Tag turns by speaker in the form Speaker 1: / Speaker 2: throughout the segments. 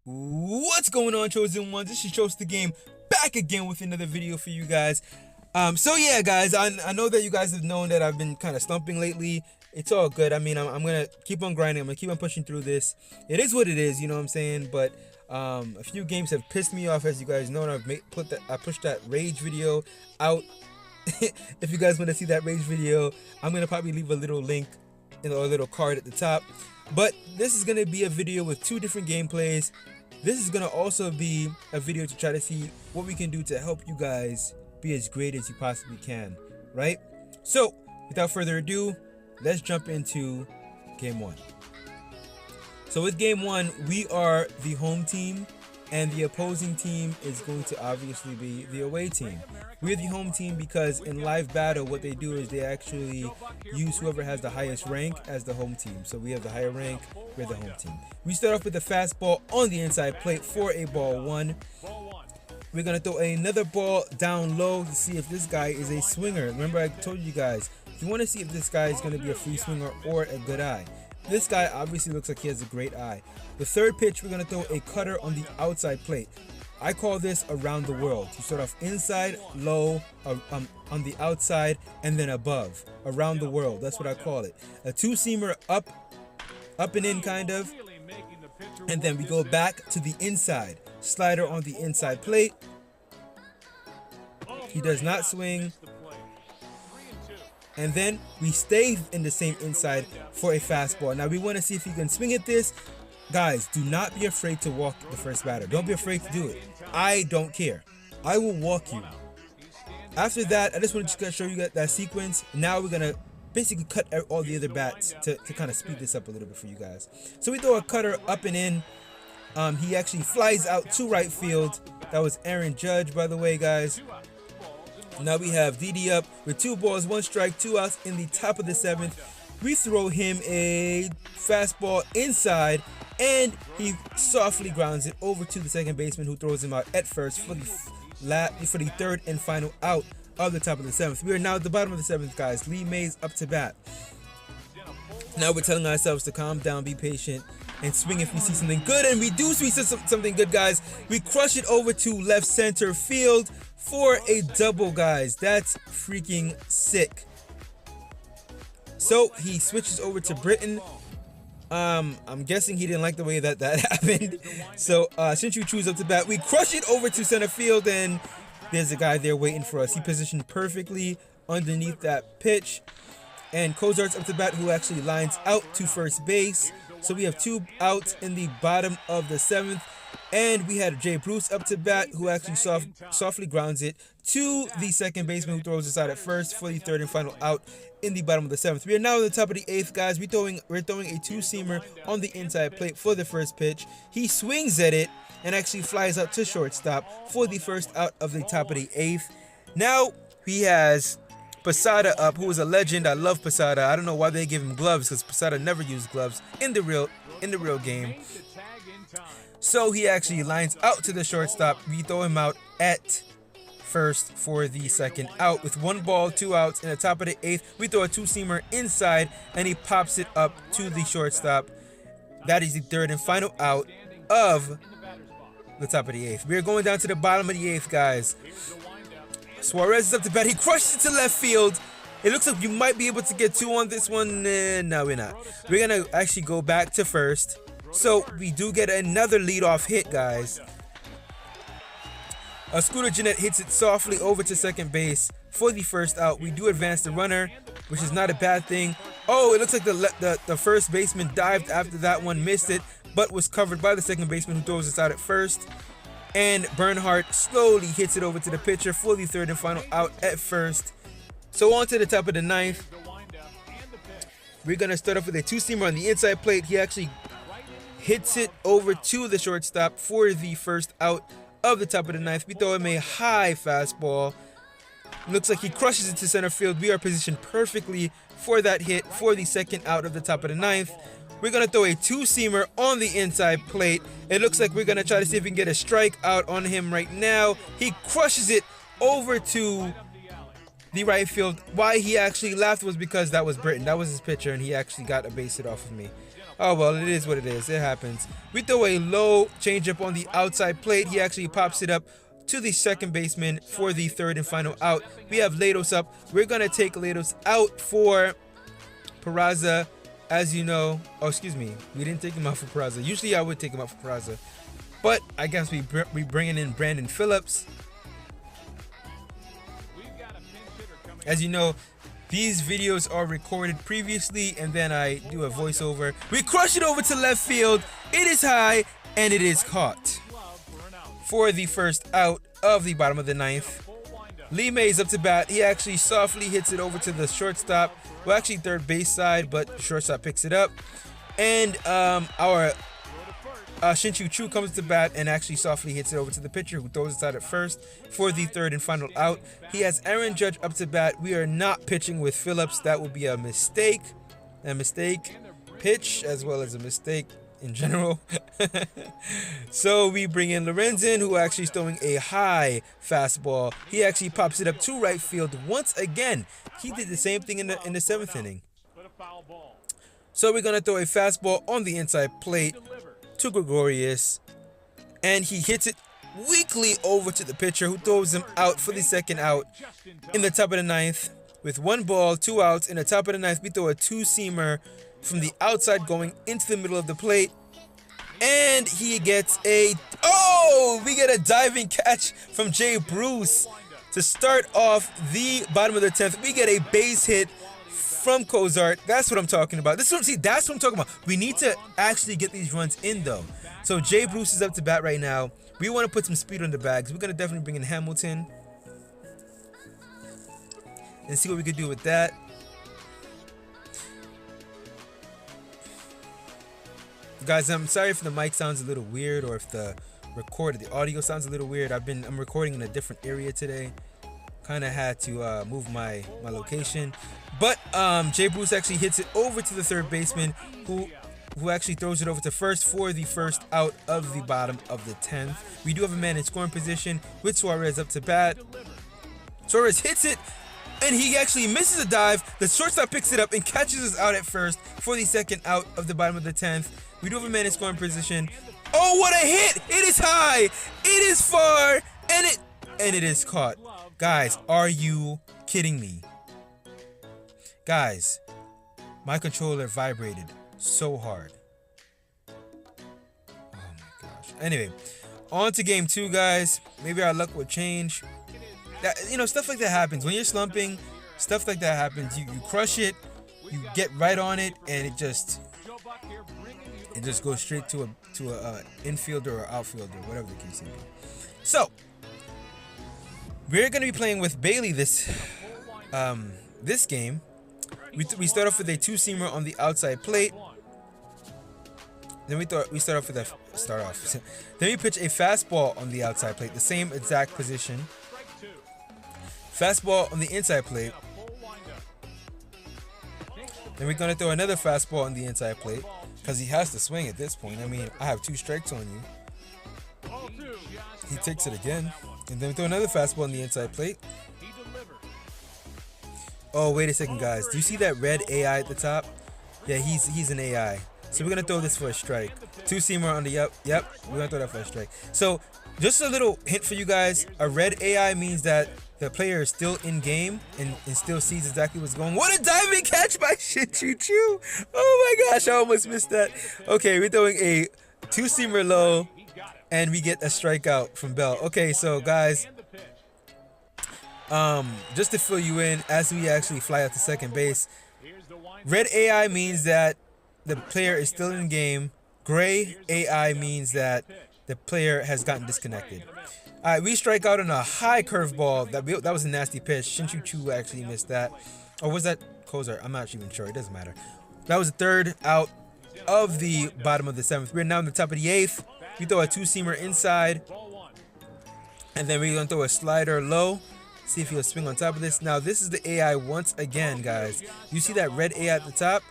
Speaker 1: What's going on, chosen ones? This is Chose the Game back again with another video for you guys. So yeah, guys, I know that you guys have known that I've been kind of slumping lately. It's all good. I mean, I'm gonna keep on grinding. I'm gonna keep on pushing through this. It is what it is, you know what I'm saying? But a few games have pissed me off, as you guys know. And I pushed that rage video out. If you guys want to see that rage video, I'm gonna probably leave a little link, a little card at the top. But this is gonna be a video with two different gameplays. This is gonna also be a video to try to see what we can do to help you guys be as great as you possibly can, right? So without further ado, let's jump into game one. So with game one, we are the home team and the opposing team is going to obviously be the away team. We're the home team because in live battle, what they do is they actually use whoever has the highest rank as the home team. So we have the higher rank, we're the home team. We start off with the fastball on the inside plate for a ball one. We're gonna throw another ball down low to see if this guy is a swinger. Remember, I told you guys, you wanna see if this guy is gonna be a free swinger or a good eye. This guy obviously looks like he has a great eye. The third pitch, we're gonna throw a cutter on the outside plate. I call this around the world. You start off inside, low, on the outside, and then above. Around the world, that's what I call it. A two-seamer up and in kind of. And then we go back to the inside. Slider on the inside plate. He does not swing. And then we stay in the same inside for a fastball. Now we want to see if he can swing at this. Guys, do not be afraid to walk the first batter. Don't be afraid to do it. I don't care. I will walk you. After that, I just wanted to show you that sequence. Now we're going to basically cut all the other bats to kind of speed this up a little bit for you guys. So we throw a cutter up and in. He actually flies out to right field. That was Aaron Judge, by the way, guys. Now we have Didi up with 2 balls, 1 strike, 2 outs in the top of the 7th. We throw him a fastball inside, and he softly grounds it over to the second baseman, who throws him out at first for the third and final out of the top of the 7th. We are now at the bottom of the 7th, guys. Lee Mays up to bat. Now we're telling ourselves to calm down, be patient, and swing if we see something good. And we do see something good, guys. We crush it over to left center field for a double, guys. That's freaking sick. So he switches over to Britton. I'm guessing he didn't like the way that happened. So since you choose up to bat, we crush it over to center field, and there's a guy there waiting for us. He positioned perfectly underneath that pitch. And Kozart's up to bat, who actually lines out to first base. So we have 2 outs in the bottom of the 7th. And we had Jay Bruce up to bat, who actually softly grounds it to the second baseman, who throws us out at first for the third and final out in the bottom of the 7th. We are now in the top of the 8th, guys. We're throwing a 2-seamer on the inside plate for the first pitch. He swings at it and actually flies out to shortstop for the first out of the top of the 8th. Now he has Posada up, who is a legend. I love Posada. I don't know why they give him gloves, because Posada never used gloves in the real game. So he actually lines out to the shortstop. We throw him out at first for the second out. With 1 ball, 2 outs in the top of the 8th, we throw a 2-seamer inside, and he pops it up to the shortstop. That is the third and final out of the top of the 8th. We are going down to the bottom of the 8th, guys. Suarez is up to bat. He crushes it to left field. It looks like you might be able to get 2 on this one. No, we're not. We're going to actually go back to first. So we do get another leadoff hit, guys. Scooter Gennett hits it softly over to second base for the first out. We do advance the runner, which is not a bad thing. Oh, it looks like the first baseman dived after that one, missed it, but was covered by the second baseman, who throws us out at first. And Bernhardt slowly hits it over to the pitcher for the third and final out at first. So on to the top of the 9th. We're going to start off with a 2-seamer on the inside plate. He actually hits it over to the shortstop for the first out of the top of the 9th. We throw him a high fastball. Looks like he crushes it to center field. We are positioned perfectly for that hit for the second out of the top of the 9th. We're going to throw a 2-seamer on the inside plate. It looks like we're going to try to see if we can get a strikeout on him right now. He crushes it over to the right field. Why he actually laughed was because that was Britton. That was his pitcher, and he actually got a base hit off of me. Oh, well, it is what it is. It happens. We throw a low changeup on the outside plate. He actually pops it up to the second baseman for the third and final out. We have Latos up. We're going to take Latos out for Peraza. As you know, oh, excuse me, we didn't take him out for Peraza. Usually I would take him out for Peraza, but I guess we bringing in Brandon Phillips. As you know, these videos are recorded previously and then I do a voiceover. We crush it over to left field. It is high and it is caught for the first out of the bottom of the ninth. Lee Mays up to bat. He actually softly hits it over to the shortstop. Well, actually third base side, but shortstop picks it up. And our Shin-Chu Chu comes to bat and actually softly hits it over to the pitcher, who throws it out at first for the third and final out. He has Aaron Judge up to bat. We are not pitching with Phillips. That would be a mistake. A mistake pitch as well as a mistake in general. So we bring in Lorenzen, who actually is throwing a high fastball. He actually pops it up to right field once again. He did the same thing in the seventh inning. So we're going to throw a fastball on the inside plate to Gregorius, and he hits it weakly over to the pitcher, who throws him out for the second out in the top of the ninth. With 1 ball, 2 outs in the top of the ninth, we throw a two-seamer from the outside going into the middle of the plate, and he gets we get a diving catch from Jay Bruce to start off the bottom of the 10th. We get a base hit from Cozart. That's what I'm talking about. That's what I'm talking about. We need to actually get these runs in, though. So Jay Bruce is up to bat right now. We want to put some speed on the bags. We're going to definitely bring in Hamilton and see what we could do with that. Guys, I'm sorry if the mic sounds a little weird or if the audio sounds a little weird. I'm recording in a different area today. Kind of had to move my location. But Jay Bruce actually hits it over to the third baseman, who actually throws it over to first for the first out of the bottom of the 10th. We do have a man in scoring position with Suarez up to bat. Suarez hits it, and he actually misses a dive. The shortstop picks it up and catches us out at first for the second out of the bottom of the 10th. We do have a man in scoring position. Oh, what a hit! It is high, it is far, and it is caught. Guys, are you kidding me? Guys, my controller vibrated so hard. Oh my gosh. Anyway, on to game 2, guys. Maybe our luck will change. Stuff like that happens. When you're slumping, stuff like that happens. You crush it, you get right on it, and it just goes straight to a infielder or outfielder, whatever the case may be. So we're gonna be playing with Bailey this game. We start off with a two-seamer on the outside plate. Then we start off with then we pitch a fastball on the outside plate, the same exact position. Fastball on the inside plate. Then we're gonna throw another fastball on the inside plate because he has to swing at this point. I mean, I have 2 strikes on you. He takes it again, and then we throw another fastball on the inside plate. Oh, wait a second, guys. Do you see that red AI at the top? Yeah, he's an AI. So we're gonna throw this for a strike. Two-seamer on the yep. We're gonna throw that for a strike. So just a little hint for you guys. A red AI means that the player is still in game and still sees exactly what's going on. What a diving catch by Shin-Chu Chu! Oh my gosh, I almost missed that. Okay, we're throwing a two-seamer low, and we get a strikeout from Bell. Okay, so guys, just to fill you in, as we actually fly out to second base, red AI means that the player is still in game. Gray AI means that the player has gotten disconnected. All right, we strike out on a high curveball. That was a nasty pitch. Shin-Chu Chu actually missed that. Or was that Kozar? I'm not even sure. It doesn't matter. That was the third out of the bottom of the 7th. We're now in the top of the 8th. We throw a two-seamer inside. And then we're going to throw a slider low. See if he'll swing on top of this. Now, this is the AI once again, guys. You see that red AI at the top?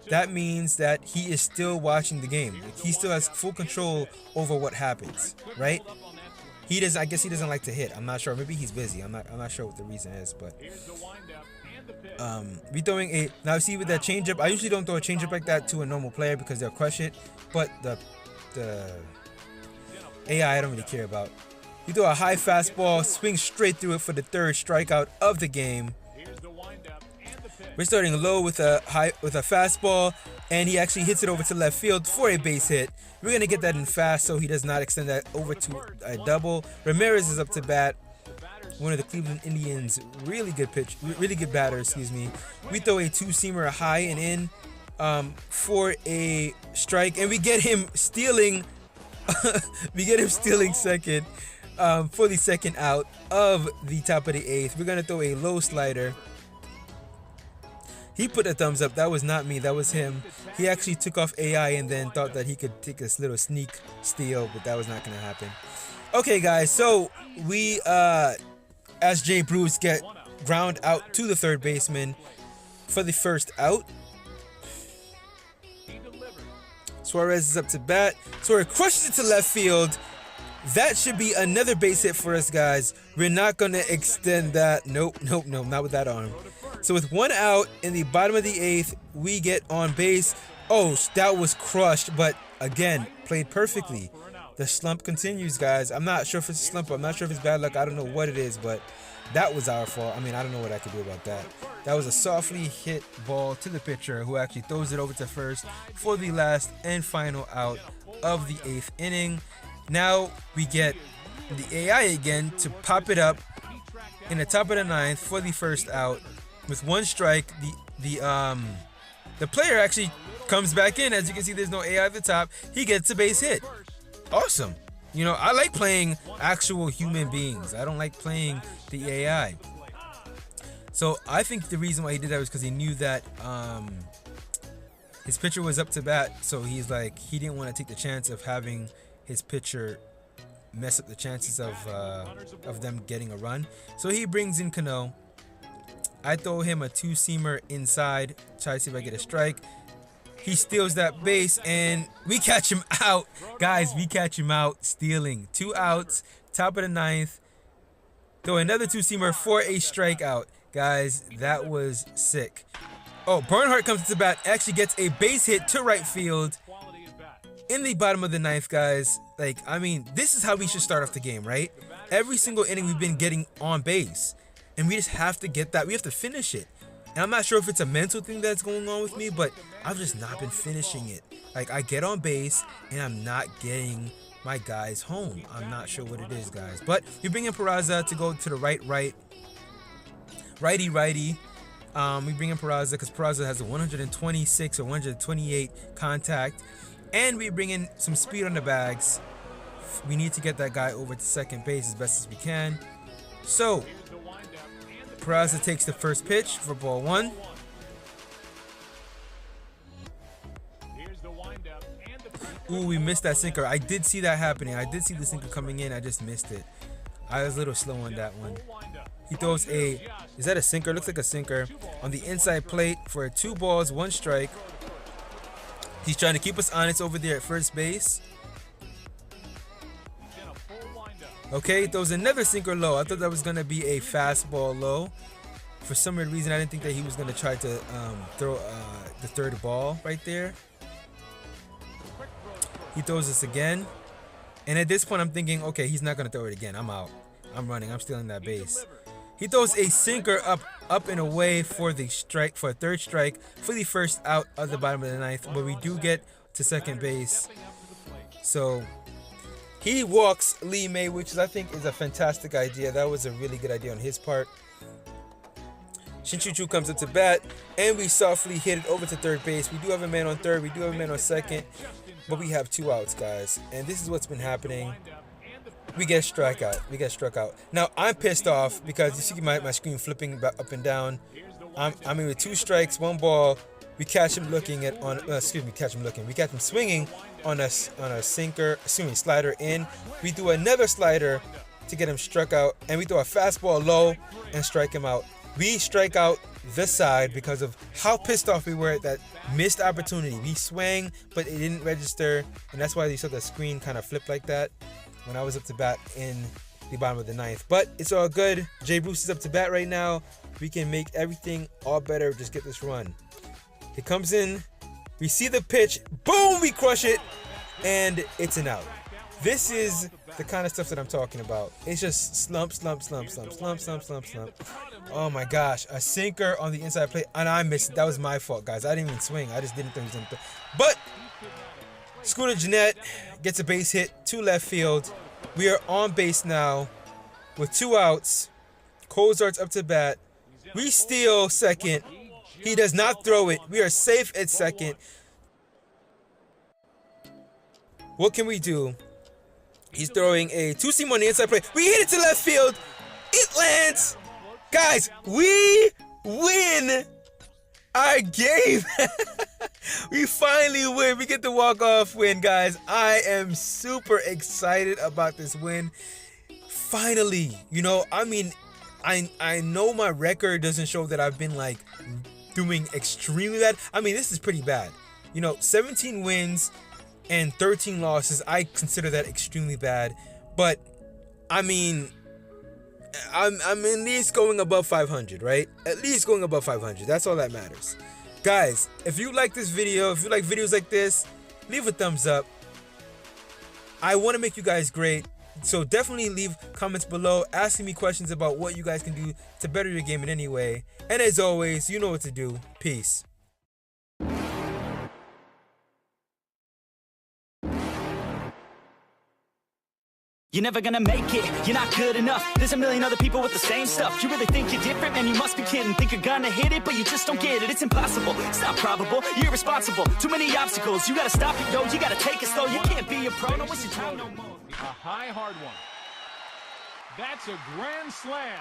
Speaker 1: That means that he is still watching the game. Like, he still has full control over what happens, right? I guess he doesn't like to hit. I'm not sure. Maybe he's busy. I'm not sure what the reason is, but We throwing a, now see with that changeup, I usually don't throw a changeup like that to a normal player because they'll crush it, but the AI I don't really care about. You throw a high fastball, swing straight through it for the third strikeout of the game. We're starting low with a fastball, and he actually hits it over to left field for a base hit. We're gonna get that in fast so he does not extend that over to a double. Ramirez is up to bat. One of the Cleveland Indians' really good batter, excuse me. We throw a two-seamer high and in for a strike, and we get him stealing. We get him stealing second for the second out of the top of the eighth. We're gonna throw a low slider. He put a thumbs up. That was not me. That was him. He actually took off AI and then thought that he could take this little sneak steal, but that was not gonna happen. Okay, guys. So we as Jay Bruce get ground out to the third baseman for the first out. Suarez is up to bat. Suarez crushes it to left field. That should be another base hit for us, guys. We're not going to extend that. Nope, not with that arm. So with one out in the bottom of the eighth, we get on base. Oh, that was crushed, but again, played perfectly. The slump continues, guys. I'm not sure if it's a slump. I'm not sure if it's bad luck. I don't know what it is, but that was our fault. I mean, I don't know what I could do about that. That was a softly hit ball to the pitcher who actually throws it over to first for the last and final out of the eighth inning. Now we get the AI again to pop it up in the top of the ninth for the first out with one strike. The player actually comes back in. As you can see, there's no AI at the top. He gets a base hit. Awesome. You know, I like playing actual human beings. I don't like playing the AI. So I think the reason why he did that was because he knew that his pitcher was up to bat. So he's like, he didn't want to take the chance of having his pitcher mess up the chances of them getting a run. So he brings in Cano. I throw him a two-seamer inside, try to see if I get a strike. He steals that base, and we catch him out. Guys, we catch him out stealing. 2 outs, top of the ninth. Throw another two-seamer for a strikeout. Guys, that was sick. Oh, Bernhardt comes to bat, actually gets a base hit to right field in the bottom of the ninth, guys. Like, I mean, this is how we should start off the game, right? Every single inning we've been getting on base, and we just have to get that. We have to finish it. And I'm not sure if it's a mental thing that's going on with me, but I've just not been finishing it. Like, I get on base, and I'm not getting my guys home. I'm not sure what it is, guys. But we bring in Peraza to go to the righty. We bring in Peraza because Peraza has a 126 or 128 contact. And we bring in some speed on the bags. We need to get that guy over to second base as best as we can. So Peraza takes the first pitch for ball one. Ooh, we missed that sinker. I did see that happening. I did see the sinker coming in. I just missed it. I was a little slow on that one. He throws a, is that a sinker? Looks like a sinker on the inside plate for 2 balls, 1 strike. He's trying to keep us honest over there at first base. Okay, he throws another sinker low. I thought that was going to be a fastball low. For some weird reason, I didn't think that he was going to try to throw the third ball right there. He throws this again. And at this point, I'm thinking, okay, he's not going to throw it again. I'm out. I'm running. I'm stealing that base. He throws a sinker up and away for the strike, for a third strike, for the first out of the bottom of the ninth. But we do get to second base. So he walks Lee May, which I think is a fantastic idea. That was a really good idea on his part. Shin-Chu comes up to bat, and we softly hit it over to third base. We do have a man on third. We do have a man on second. But we have 2 outs, guys. And this is what's been happening. We get struck out. Now, I'm pissed off because you see my screen flipping up and down. I mean, with 2 strikes, 1 ball, we catch him looking at on. We catch him swinging on a sinker. Slider in. We do another slider to get him struck out, and we throw a fastball low and strike him out. We strike out this side because of how pissed off we were at that missed opportunity. We swang, but it didn't register, and that's why you saw the screen kind of flip like that when I was up to bat in the bottom of the ninth. But it's all good. Jay Bruce is up to bat right now. we can make everything all better. Just get this run. It comes in. We see the pitch. Boom! We crush it. And it's an out. This is the kind of stuff that I'm talking about. It's just slump. Oh my gosh. A sinker on the inside plate. And I missed it. That was my fault, guys. I didn't even swing. I just didn't think he was going to. But Scooter Jeanette gets a base hit to left field. We are on base now with 2 outs. Cozart's up to bat. We steal second. He does not throw it. We are safe at second. What can we do? He's throwing a two-seam on the inside play. We hit it to left field. It lands. Guys, we win our game. We finally win. We get the walk-off win, guys. I am super excited about this win. Finally, you know, I mean, I know my record doesn't show that I've been like doing extremely bad. I mean, this is pretty bad. You know, 17 wins and 13 losses. I consider that extremely bad. But I mean, I'm at least going above 500, right? At least going above 500. That's all that matters. Guys, if you like this video, if you like videos like this, leave a thumbs up. I want to make you guys great. So definitely leave comments below asking me questions about what you guys can do to better your game in any way. And as always, you know what to do. Peace.
Speaker 2: You're never gonna make it, you're not good enough. There's a million other people with the same stuff. You really think you're different? Man, you must be kidding. Think you're gonna hit it, but you just don't get it. It's impossible, it's not probable, you're irresponsible. Too many obstacles, you gotta stop it, yo. You gotta take it slow, you can't be a pro. No, what's your time no more?
Speaker 3: A high, hard one. That's a grand slam.